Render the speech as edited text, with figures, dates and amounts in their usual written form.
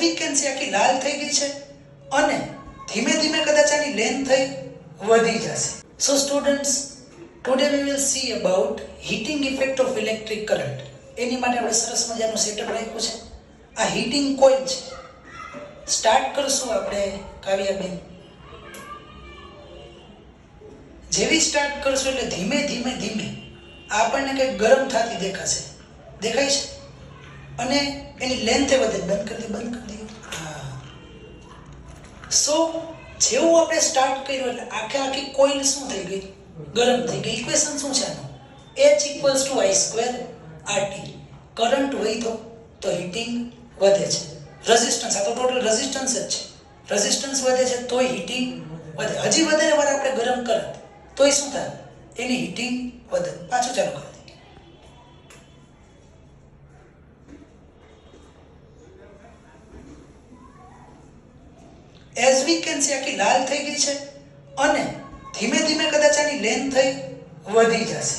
We can see આખી લાલ થઈ ગઈ છે અને ધીમે ધીમે કદાચ આની લેન્થ થઈ વધી જશે. So students, today we will see about heating effect of electric current. એની માટે આપણે સરસ મજાનું સેટઅપ રાખ્યું છે. આ હીટિંગ કોઇલ છે. સ્ટાર્ટ કરશું આપણે કાવ્યાબેન. જેવી સ્ટાર્ટ કરશું એટલે ધીમે ધીમે ધીમે આપણને કંઈક ગરમ થતી દેખાશે. દેખાય છે? અને એની લેન્થ વધે. બંધ કરી દે, બંધ કરી દે. હા. સો જેવું આપણે સ્ટાર્ટ કર્યું એટલે આખી કોઇલ શું થઈ ગઈ? ગરમ થઈ ગઈ. ઇક્વેશન શું છે આનું? H = I² RT. કરંટ વધ્યો તો હીટિંગ વધે છે. રેઝિસ્ટન્સ, આ તો ટોટલ રેઝિસ્ટન્સ જ છે. રેઝિસ્ટન્સ વધે છે તોય હીટિંગ વધે. હજી વધારે વાર આપણે ગરમ કરત તોય શું થાય? એની હીટિંગ વધે. પાછું ચાલુ કરી દઈએ. એઝ વી કેન સી આખી લાલ થઈ ગઈ છે અને ધીમે ધીમે કદાચ આની લેન્થ થઈ વધી જશે.